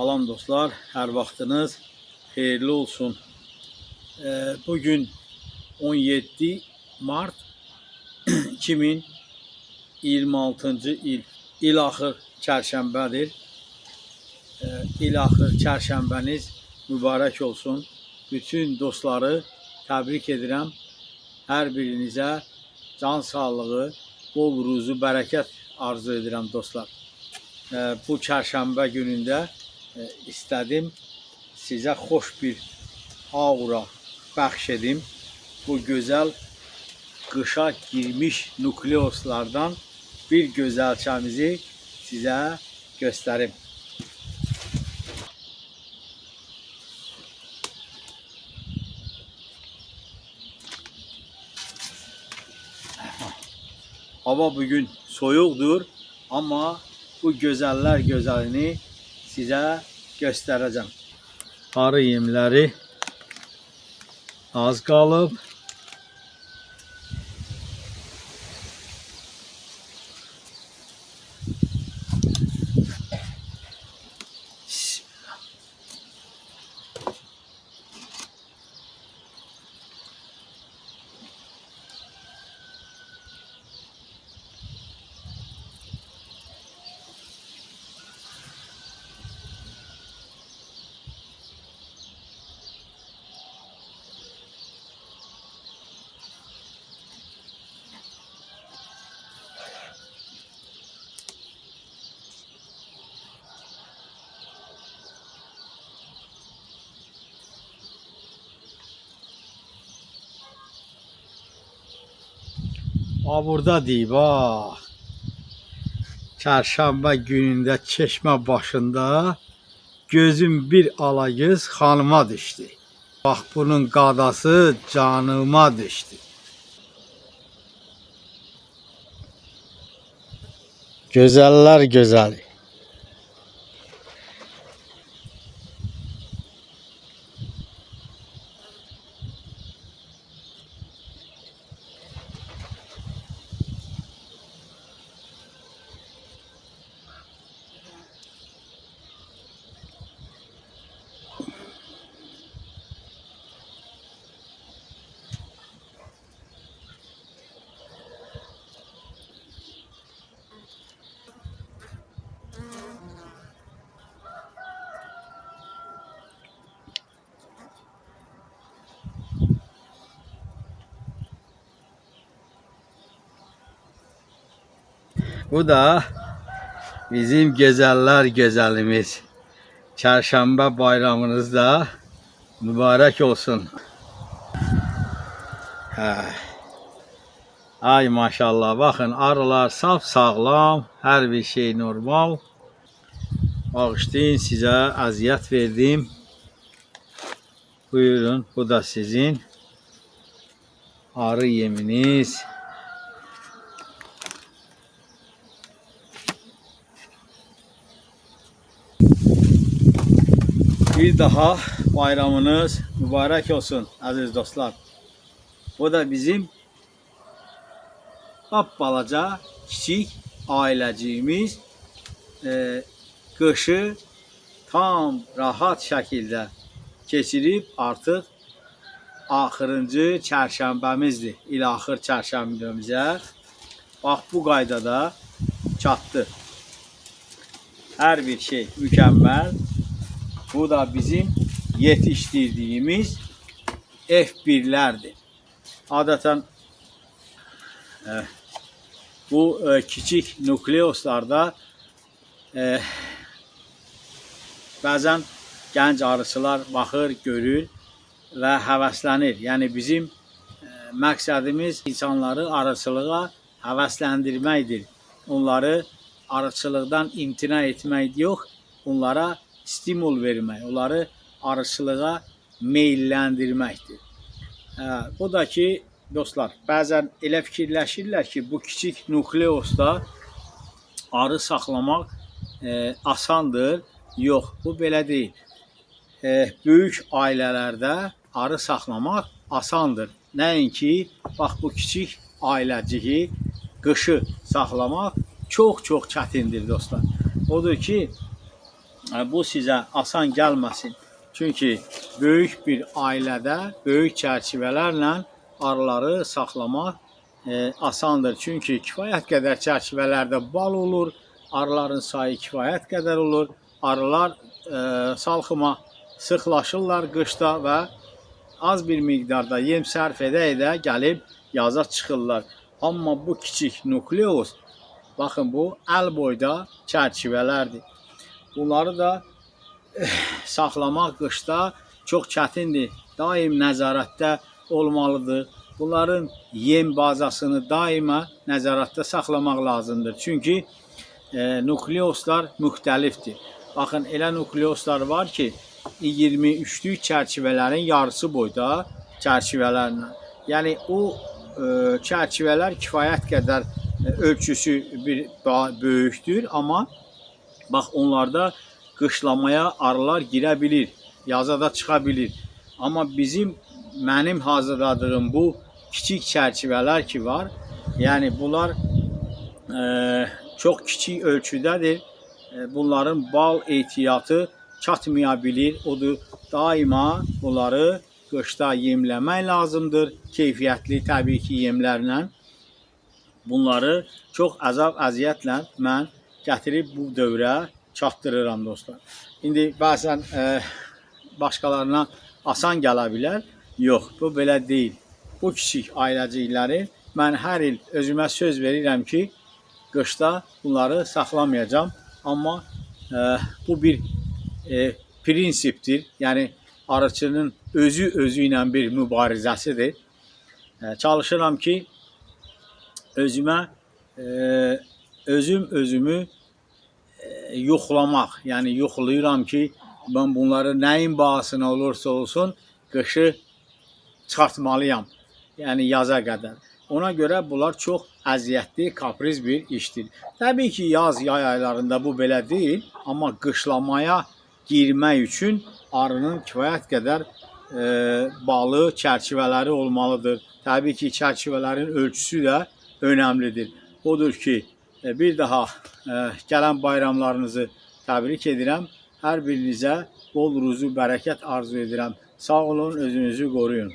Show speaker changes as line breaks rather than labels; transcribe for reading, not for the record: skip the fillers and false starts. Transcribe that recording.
Salam dostlar, hər vaxtınız xeyirli olsun. Bugün 17 Mart 2026-cı il axır çərşənbədir. İl axır çərşənbəniz mübarək olsun. Bütün dostları təbrik edirəm. Hər birinizə can sağlığı, bol ruzu, bərəkət arzu edirəm dostlar. Bu çərşənbə günündə istədim sizə xoş bir aura bəxş edim. Bu gözəl qışa girmiş nukleoslardan bir gözəlçəmizi sizə göstərim. Hava bugün soyuqdur, amma bu gözəller gözəlini sizə göstərəcəm. Arı yemləri az qalıb. Burada deyib, çərşənbə günündə çeşmə başında gözüm bir alagöz xanıma düşdü. Bax bunun qadası canıma düşdü. Gözəller gözəli. Bu da bizim güzeller güzelimiz. Çarşamba bayramınız da mübarek olsun. Ay maşallah, bakın arılar saf sağlam, her bir şey normal. Bağışlayın, size aziyet verdim. Buyurun, bu da sizin arı yeminiz. Bir daha bayramınız mübarek olsun aziz dostlar. Bu da bizim balaca kiçik ailecimiz qışı tam rahat şəkildə keçirib artıq axırıncı çərşənbəmizdir. İl axır çərşənbəmizə bax bu qaydada çatdı. Hər bir şey mükəmməl. Bu da bizim yetiştirdiğimiz F1'lerdir. Adeten bu küçük nukleoslarda bazen genç arıçılar baxır, görür ve həvəslənir. Yani bizim məqsədimiz insanları arıçılığa həvəsləndirməkdir. Onları arıçılıqdan imtina etmək yox, onlara stimul vermək, onları arıçılığa meylləndirməkdir. Bu da ki, dostlar, bəzən elə fikirləşirlər ki, bu kiçik nukleosda arı saxlamaq asandır. Yox, bu belə deyil. Böyük ailələrdə arı saxlamaq asandır. Nəinki, bax bu kiçik ailəciyi qışı saxlamaq çox çətindir dostlar. Odur ki, bu sizə asan gəlməsin. Çünki böyük bir ailədə, böyük çərçivələrlə arıları saxlamaq asandır. Çünki kifayət qədər çərçivələrdə bal olur, arıların sayı kifayət qədər olur. Arılar salxıma sıxlaşırlar qışda və az bir miqdarda yem sərf edə gəlib yaza çıxırlar. Amma bu kiçik nukleus, baxın bu əl boyda çərçivələrdir. Bunları da saxlamaq qışda çox çətindir. Daim nəzarətdə olmalıdır. Bunların yem bazasını daima nəzarətdə saxlamaq lazımdır. Çünki nukleuslar müxtəlifdir. Baxın, elə nukleuslar var ki, 23'lük çərçivələrin yarısı boyda çərçivələrlə. Yəni o çərçivələr kifayət qədər ölçüsü bir böyükdür, amma bax onlarda qışlamaya arılar girə bilir, yaza da çıxa bilir. Amma mənim hazırladığım bu kiçik çərçivələr ki var, yəni bunlar çox kiçik ölçüdədir. Bunların bal ehtiyatı çatmaya bilir. Odur, daima bunları qışda yemləmək lazımdır. Keyfiyyətli təbii ki yemlərlə. Bunları çox əzab-əziyyətlə mən gətirib bu dövrə çatdırıram dostlar. İndi bəzən başqalarına asan gələ bilər. Yox, bu belə deyil. Bu kiçik ailəcikləri mən hər il özümə söz verirəm ki, qışda bunları saxlamayacağam. Amma bu bir prinsipdir. Yəni arıçının özü ilə bir mübarizəsidir. Çalışıram ki, özümü yoxlamaq. Yəni yoxlayıram ki, mən bunları nəyin bahasına olursa olsun qışı çıxartmalıyam. Yəni yaza qədər. Ona görə bunlar çox əziyyətli, kapriz bir işdir. Təbii ki, yay aylarında bu belə deyil. Amma qışlamaya girmək üçün arının kifayət qədər balı, çərçivələri olmalıdır. Təbii ki, çərçivələrin ölçüsü də önəmlidir. Odur ki, bir daha gələn bayramlarınızı təbrik edirəm. Hər birinizə bol ruzu, bərəkət arzu edirəm. Sağ olun, özünüzü qoruyun.